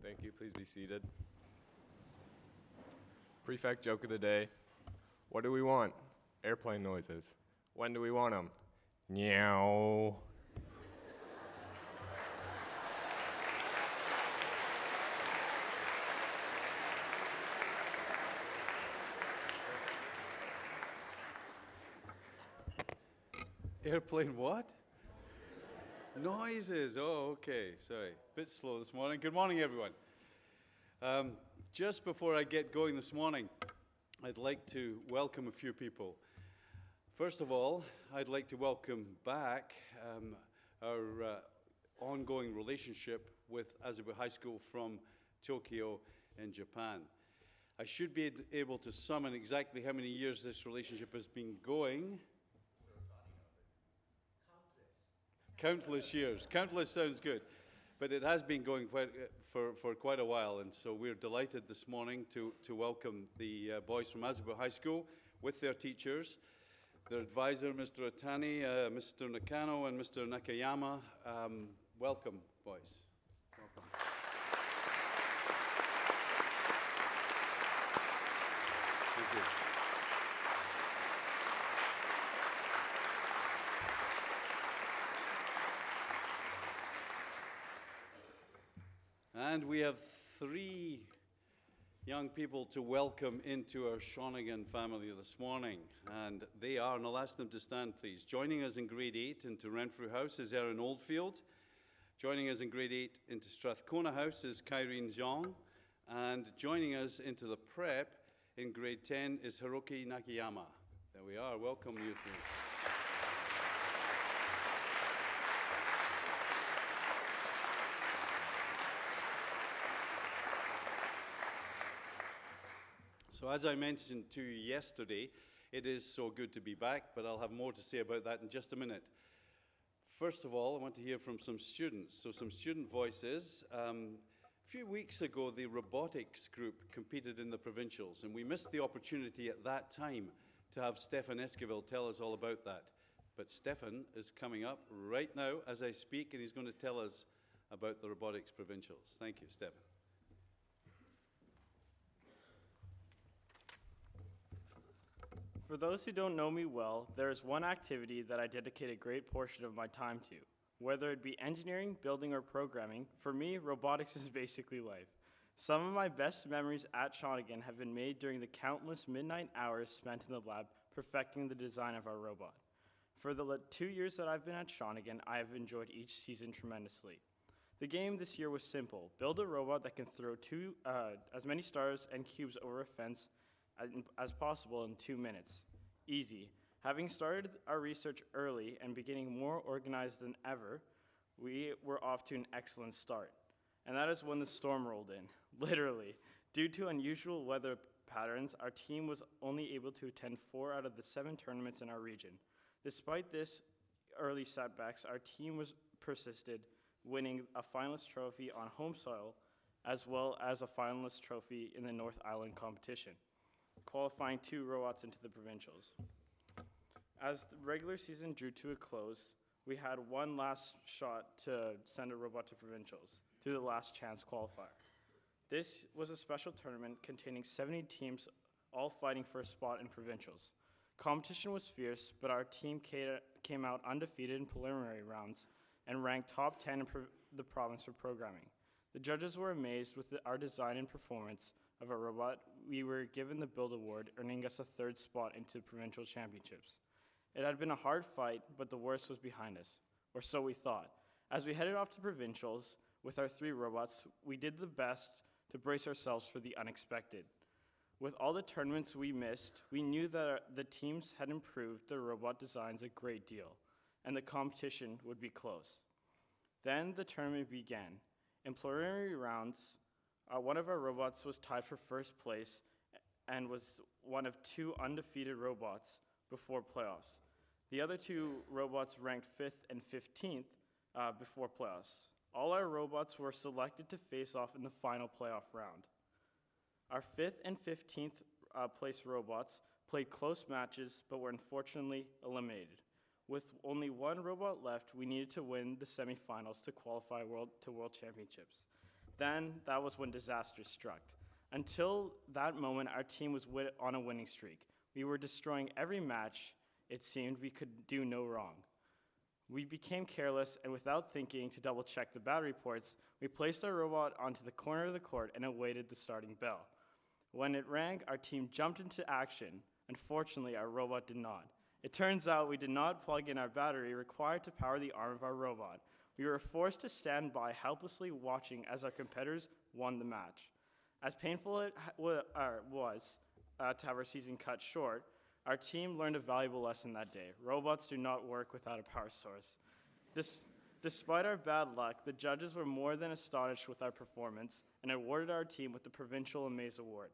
Thank you. Please be seated. Prefect joke of the day. What do we want? Airplane noises. When do we want them? Meow. Airplane what? Noises. Oh, okay. Sorry. Bit slow this morning. Good morning, everyone. Just before I get going this morning, I'd like to welcome a few people. First of all, I'd like to welcome back our ongoing relationship with Azubu High School from Tokyo in Japan. I should be able to summon exactly how many years this relationship has been going. Countless years. Countless sounds good. But it has been going for quite a while, and so we're delighted this morning to welcome the boys from Azubu High School with their teachers, their advisor, Mr. Otani, Mr. Nakano, and Mr. Nakayama. Welcome, boys. Welcome. Thank you. And we have three young people to welcome into our Shawnigan family this morning. And they are, and I'll ask them to stand, please. Joining us in grade 8 into Renfrew House is Erin Oldfield. Joining us in grade 8 into Strathcona House is Kyrene Zhang. And joining us into the prep in grade 10 is Hiroki Nakayama. There we are. Welcome, you three. So as I mentioned to you yesterday, it is so good to be back, but I'll have more to say about that in just a minute. First of all, I want to hear from some students. So some student voices. A few weeks ago, the robotics group competed in the provincials, and we missed the opportunity at that time to have Stefan Esquivel tell us all about that. But Stefan is coming up right now as I speak, and he's going to tell us about the robotics provincials. Thank you, Stefan. For those who don't know me well, there is one activity that I dedicate a great portion of my time to. Whether it be engineering, building, or programming, for me, robotics is basically life. Some of my best memories at Shawnigan have been made during the countless midnight hours spent in the lab perfecting the design of our robot. For the 2 years that I've been at Shawnigan, I have enjoyed each season tremendously. The game this year was simple. Build a robot that can throw as many stars and cubes over a fence as possible in 2 minutes. Easy. Having started our research early and beginning more organized than ever, we were off to an excellent start. And that is when the storm rolled in, literally. Due to unusual weather patterns, our team was only able to attend 4 out of the 7 tournaments in our region. Despite this early setbacks, our team was persisted, winning a finalist trophy on home soil, as well as a finalist trophy in the North Island competition, qualifying 2 robots into the provincials. As the regular season drew to a close, we had one last shot to send a robot to provincials through the last chance qualifier. This was a special tournament containing 70 teams, all fighting for a spot in provincials. Competition was fierce, but our team came out undefeated in preliminary rounds and ranked top 10 in the province for programming. The judges were amazed with our design and performance of our robot. We were given the Build Award, earning us a 3rd spot into provincial championships. It had been a hard fight, but the worst was behind us, or so we thought. As we headed off to provincials with our 3 robots, we did the best to brace ourselves for the unexpected. With all the tournaments we missed, we knew that the teams had improved their robot designs a great deal, and the competition would be close. Then the tournament began. In preliminary rounds, one of our robots was tied for 1st place and was one of 2 undefeated robots before playoffs. The other 2 robots ranked 5th and 15th before playoffs. All our robots were selected to face off in the final playoff round. Our 5th and 15th place robots played close matches, but were unfortunately eliminated. With only 1 robot left, we needed to win the semifinals to qualify to World Championships. Then that was when disaster struck. Until that moment, our team was on a winning streak. We were destroying every match. It seemed we could do no wrong. We became careless, and without thinking to double check the battery ports, we placed our robot onto the corner of the court and awaited the starting bell. When it rang, our team jumped into action. Unfortunately, our robot did not. It turns out we did not plug in our battery required to power the arm of our robot. We were forced to stand by helplessly watching as our competitors won the match. As painful it was to have our season cut short, our team learned a valuable lesson that day. Robots do not work without a power source. Despite our bad luck, the judges were more than astonished with our performance and awarded our team with the Provincial Amaze Award.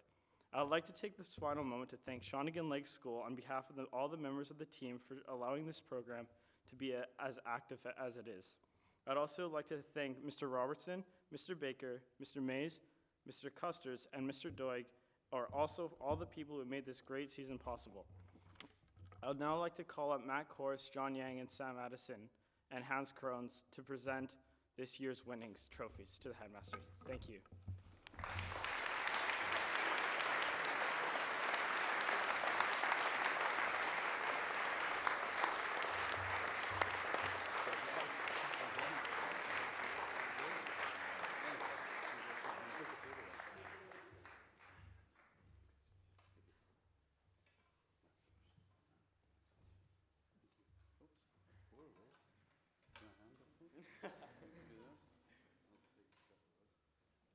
I would like to take this final moment to thank Shawnigan Lake School on behalf of all the members of the team for allowing this program to be as active as it is. I'd also like to thank Mr. Robertson, Mr. Baker, Mr. Mays, Mr. Custers, and Mr. Doig, or also all the people who made this great season possible. I would now like to call up Matt Kors, John Yang, and Sam Addison, and Hans Krones to present this year's winnings trophies to the Headmasters. Thank you.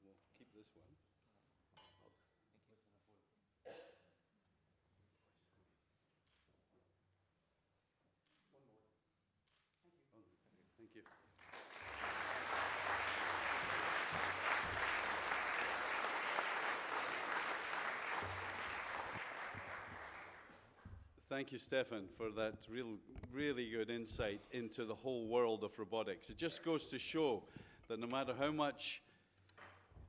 We'll keep this one. Thank you. Thank you, Stefan, for that really good insight into the whole world of robotics. It just goes to show that no matter how much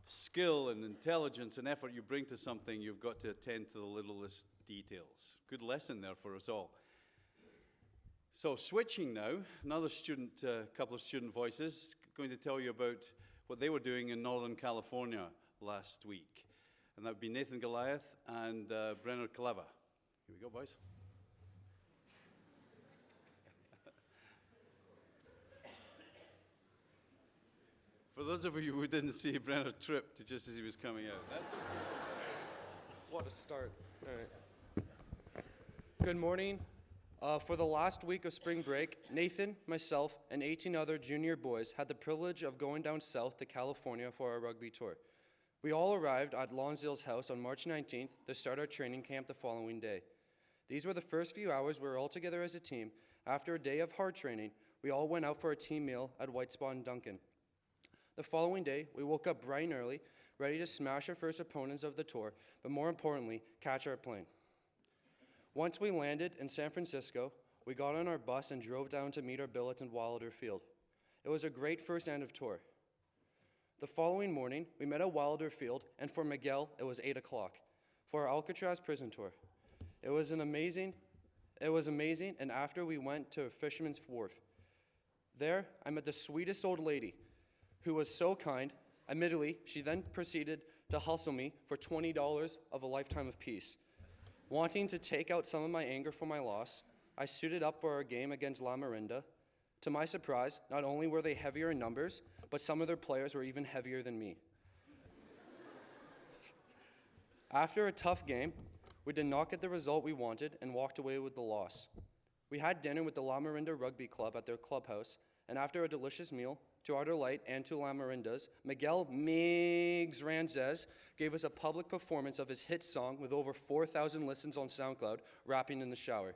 skill and intelligence and effort you bring to something, you've got to attend to the littlest details. Good lesson there for us all. So switching now, another student, couple of student voices, going to tell you about what they were doing in Northern California last week. And that would be Nathan Goliath and Brenner Kaleva. Here we go, boys. For those of you who didn't see, Brenner tripped just as he was coming out. That's okay. What a start. All right. Good morning. For the last week of spring break, Nathan, myself, and 18 other junior boys had the privilege of going down south to California for our rugby tour. We all arrived at Lonsdale's house on March 19th to start our training camp the following day. These were the first few hours we were all together as a team. After a day of hard training, we all went out for a team meal at White Spot and Duncan. The following day, we woke up bright and early, ready to smash our first opponents of the tour, but more importantly, catch our plane. Once we landed in San Francisco, we got on our bus and drove down to meet our billets in Wilder Field. It was a great first end of tour. The following morning, we met at Wilder Field, and for Miguel, it was 8 o'clock for our Alcatraz prison tour. It was amazing, and after we went to Fisherman's Wharf. There, I met the sweetest old lady, who was so kind. Admittedly, she then proceeded to hustle me for $20 of a lifetime of peace. Wanting to take out some of my anger for my loss, I suited up for our game against La Marinda. To my surprise, not only were they heavier in numbers, but some of their players were even heavier than me. After a tough game, we did not get the result we wanted and walked away with the loss. We had dinner with the La Marinda Rugby Club at their clubhouse, and after a delicious meal, to our delight and to La Marinda's, Miguel Migs Ranzez gave us a public performance of his hit song with over 4,000 listens on SoundCloud, rapping in the shower.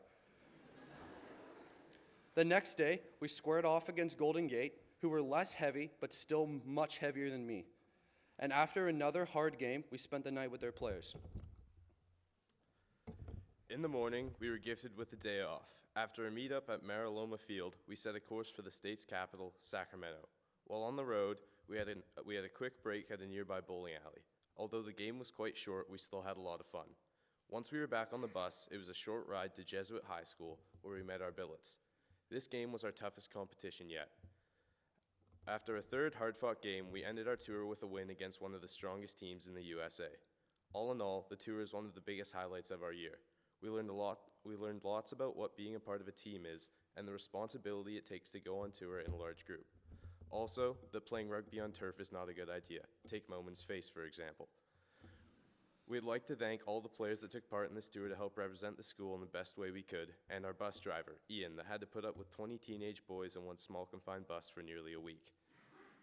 The next day, we squared off against Golden Gate, who were less heavy but still much heavier than me. And after another hard game, we spent the night with their players. In the morning, we were gifted with a day off. After a meetup at Mariloma Field, we set a course for the state's capital, Sacramento. While on the road, we had a quick break at a nearby bowling alley. Although the game was quite short, we still had a lot of fun. Once we were back on the bus, it was a short ride to Jesuit High School, where we met our billets. This game was our toughest competition yet. After a third hard-fought game, we ended our tour with a win against one of the strongest teams in the USA. All in all, the tour is one of the biggest highlights of our year. We learned lots about what being a part of a team is and the responsibility it takes to go on tour in a large group. Also, that playing rugby on turf is not a good idea. Take Moman's Face, for example. We'd like to thank all the players that took part in this tour to help represent the school in the best way we could, and our bus driver, Ian, that had to put up with 20 teenage boys in one small confined bus for nearly a week.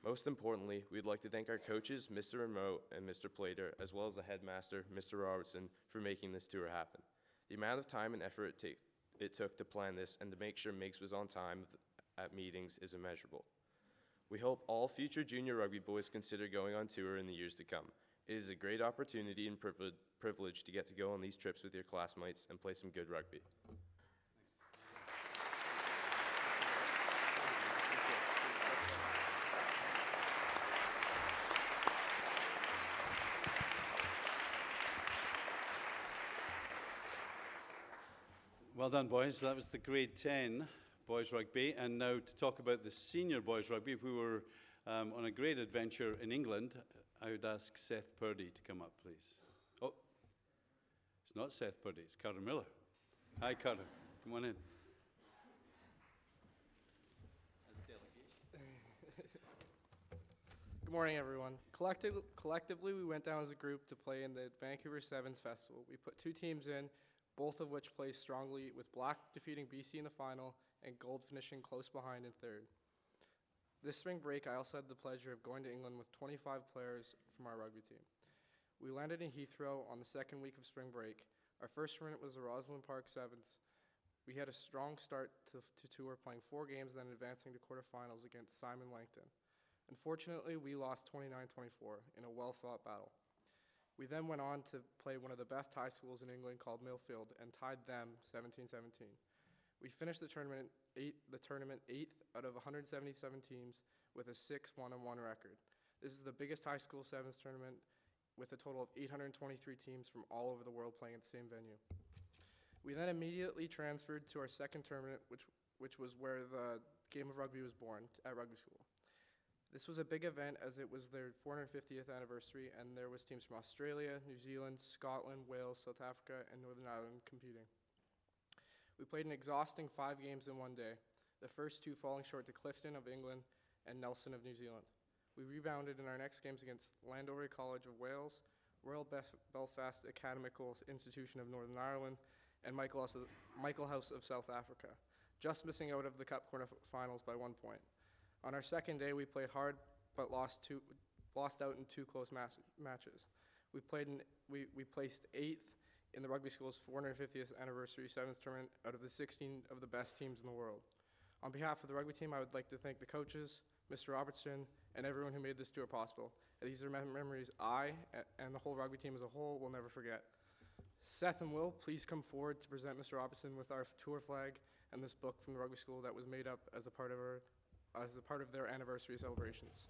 Most importantly, we'd like to thank our coaches, Mr. Remote and Mr. Plater, as well as the headmaster, Mr. Robertson, for making this tour happen. The amount of time and effort it took to plan this and to make sure Meigs was on time at meetings is immeasurable. We hope all future junior rugby boys consider going on tour in the years to come. It is a great opportunity and privilege to get to go on these trips with your classmates and play some good rugby. Well done, boys. That was the grade 10 boys rugby. And now to talk about the senior boys rugby, we were on a great adventure in England. I would ask Seth Purdy to come up, please. Oh, it's not Seth Purdy, it's Carter Miller. Hi, Carter. Come on in. Good morning, everyone. Collectively, we went down as a group to play in the Vancouver Sevens Festival. We put 2 teams in, both of which placed strongly, with Black defeating BC in the final and Gold finishing close behind in third. This spring break, I also had the pleasure of going to England with 25 players from our rugby team. We landed in Heathrow on the second week of spring break. Our first tournament was the Rosalind Park Sevens. We had a strong start to tour, playing 4 games, then advancing to quarterfinals against Simon Langton. Unfortunately, we lost 29-24 in a well-fought battle. We then went on to play one of the best high schools in England called Millfield and tied them 17-17. We finished the tournament 8th out of 177 teams with a 6-1-1 record. This is the biggest high school sevens tournament with a total of 823 teams from all over the world playing at the same venue. We then immediately transferred to our second tournament, which was where the game of rugby was born, at rugby school. This was a big event as it was their 450th anniversary, and there was teams from Australia, New Zealand, Scotland, Wales, South Africa, and Northern Ireland competing. We played an exhausting 5 games in one day, the first 2 falling short to Clifton of England and Nelson of New Zealand. We rebounded in our next games against Landover College of Wales, Royal Belfast Academical Institution of Northern Ireland, and Michael House of South Africa, just missing out of the Cup quarterfinals by 1 point. On our second day, we played hard, but lost out in 2 close matches. We placed 8th in the rugby school's 450th anniversary sevens tournament out of the 16 of the best teams in the world. On behalf of the rugby team, I would like to thank the coaches, Mr. Robertson, and everyone who made this tour possible. These are memories I and the whole rugby team as a whole will never forget. Seth and Will, please come forward to present Mr. Robertson with our tour flag and this book from the rugby school that was made up as a part of their anniversary celebrations.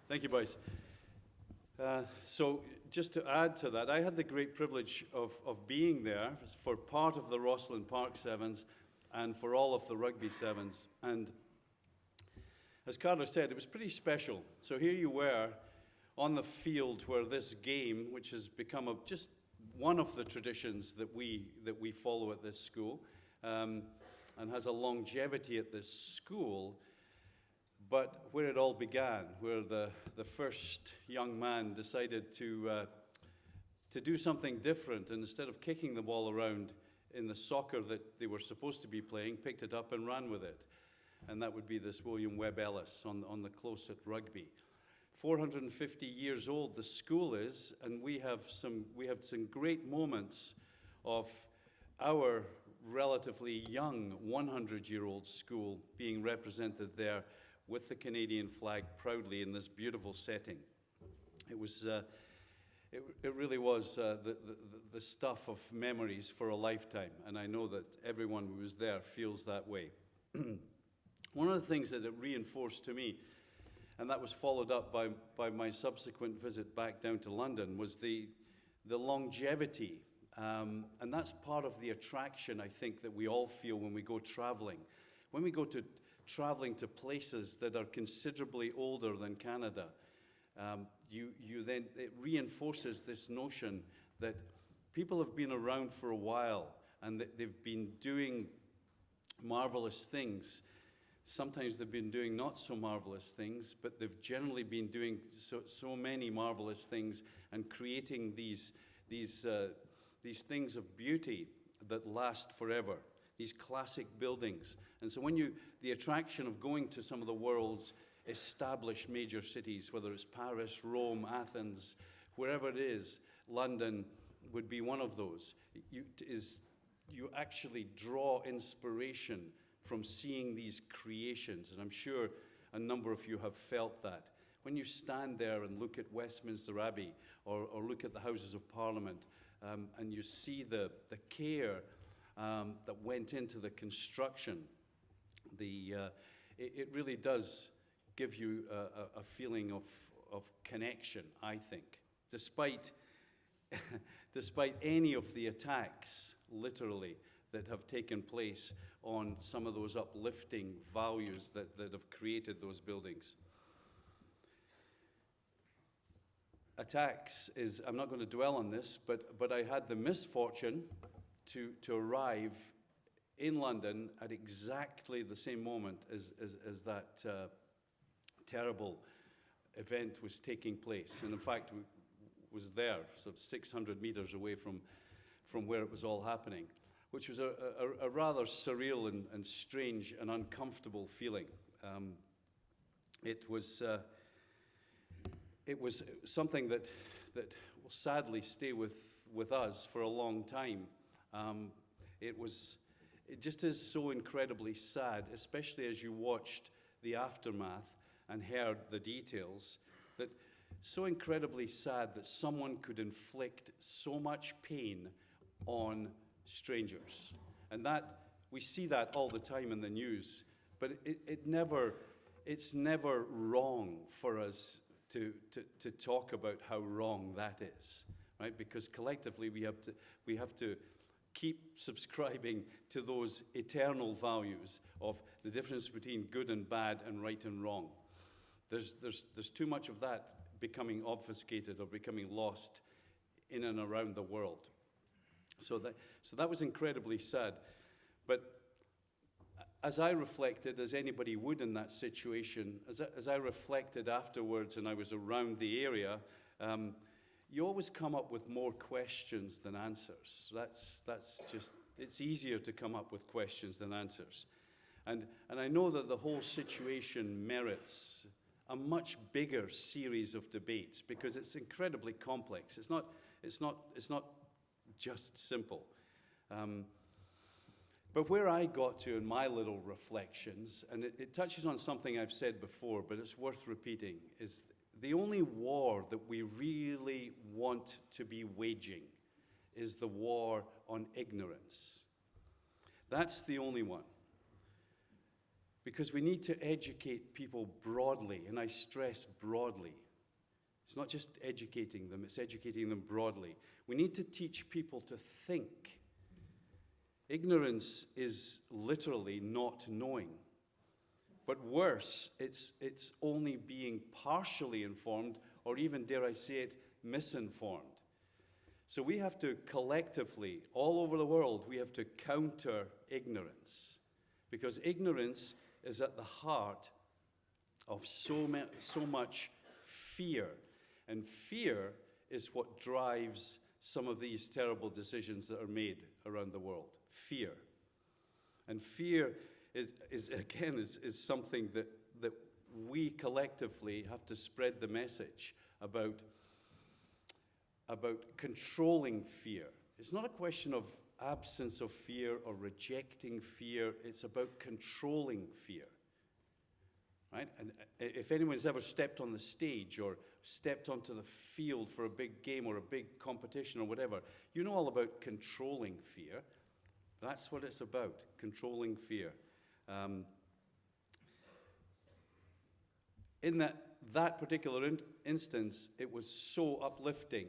Thank you, boys. So just to add to that, I had the great privilege of being there for part of the Rosalind Park Sevens and for all of the Rugby Sevens. And as Carter said, it was pretty special. So here you were on the field where this game, which has become just one of the traditions that we follow at this school, and has a longevity at this school, but where it all began, where the first young man decided to do something different, and instead of kicking the ball around in the soccer that they were supposed to be playing, picked it up and ran with it. And that would be this William Webb Ellis on the close at rugby. 450 years old the school is, and we have some great moments of our relatively young 100-year-old school being represented there with the Canadian flag proudly in this beautiful setting. It was, it really was the stuff of memories for a lifetime, and I know that everyone who was there feels that way. One of the things that it reinforced to me, and that was followed up by my subsequent visit back down to London, was the longevity. And that's part of the attraction, I think, that we all feel when we go traveling. When we go to traveling to places that are considerably older than Canada, it reinforces this notion that people have been around for a while and that they've been doing marvelous things. Sometimes they've been doing not so marvelous things, but they've generally been doing so many marvelous things and creating these things of beauty that last forever, these classic buildings. And so the attraction of going to some of the world's established major cities, whether it's Paris, Rome, Athens, wherever it is, London would be one of those. You actually draw inspiration from seeing these creations, and I'm sure a number of you have felt that. When you stand there and look at Westminster Abbey or look at the Houses of Parliament, and you see the care that went into the construction, it really does give you a feeling of connection, I think. Despite any of the attacks, literally, that have taken place on some of those uplifting values that have created those buildings. Attacks I'm not going to dwell on this, but I had the misfortune to arrive in London at exactly the same moment as that terrible event was taking place. And in fact, was there, so 600 meters away from where it was all happening, which was a rather surreal and strange and uncomfortable feeling. It was something that will sadly stay with us for a long time. It just is so incredibly sad, especially as you watched the aftermath and heard the details, that so incredibly sad that someone could inflict so much pain on strangers. And that, we see that all the time in the news, but it's never wrong for us to talk about how wrong that is, right? Because collectively we have to keep subscribing to those eternal values of the difference between good and bad and right and wrong. There's too much of that becoming obfuscated or becoming lost in and around the world. So that was incredibly sad. But as I reflected, as anybody would in that situation, as I reflected afterwards and I was around the area, you always come up with more questions than answers. That's just, it's easier to come up with questions than answers. And I know that the whole situation merits a much bigger series of debates because it's incredibly complex. It's not just simple. But where I got to in my little reflections, and it touches on something I've said before, but it's worth repeating, is the only war that we really want to be waging is the war on ignorance. That's the only one. Because we need to educate people broadly, and I stress broadly. It's not just educating them, it's educating them broadly. We need to teach people to think. Ignorance is literally not knowing. But worse, it's only being partially informed, or even, dare I say it, misinformed. So we have to collectively, all over the world, we have to counter ignorance. Because ignorance is at the heart of so much fear. And fear is what drives some of these terrible decisions that are made around the world. Fear. And fear is something that we collectively have to spread the message about controlling fear. It's not a question of absence of fear or rejecting fear. It's about controlling fear. right? And if anyone's ever stepped on the stage or stepped onto the field for a big game or a big competition or whatever, you know all about controlling fear. That's what it's about, controlling fear. In that particular instance, it was so uplifting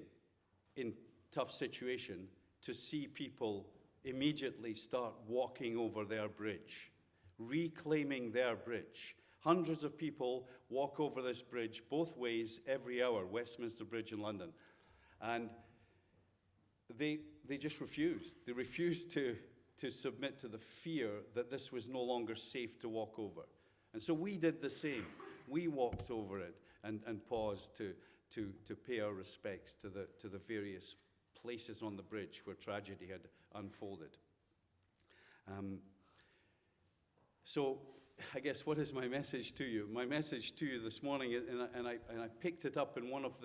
in tough situation to see people immediately start walking over their bridge, reclaiming their bridge. Hundreds of people walk over this bridge both ways every hour, Westminster Bridge in London. And they just refused. They refused to submit to the fear that this was no longer safe to walk over. And so we did the same. We walked over it and paused to pay our respects to the various places on the bridge where tragedy had unfolded. So I guess what is my message to you? My message to you this morning, and I picked it up in one of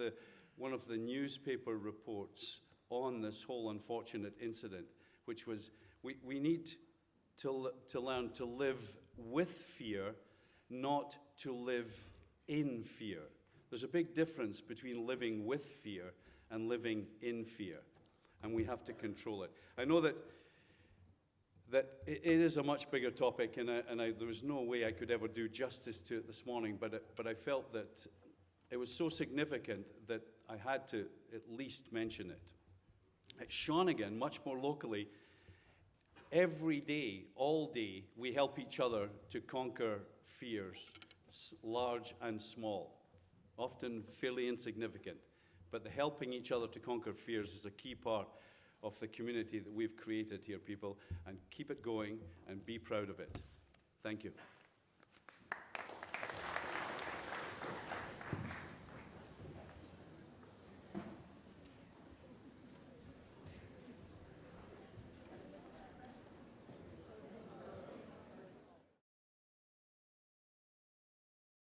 the newspaper reports on this whole unfortunate incident, which was we need to learn to live with fear, not to live in fear. There's a big difference between living with fear and living in fear, and we have to control it. I know that it is a much bigger topic, and there was no way I could ever do justice to it this morning, but I felt that it was so significant that I had to at least mention it. At Shawnigan, much more locally, every day, all day, we help each other to conquer fears, large and small, often fairly insignificant. But the helping each other to conquer fears is a key part of the community that we've created here, people, and keep it going and be proud of it. Thank you.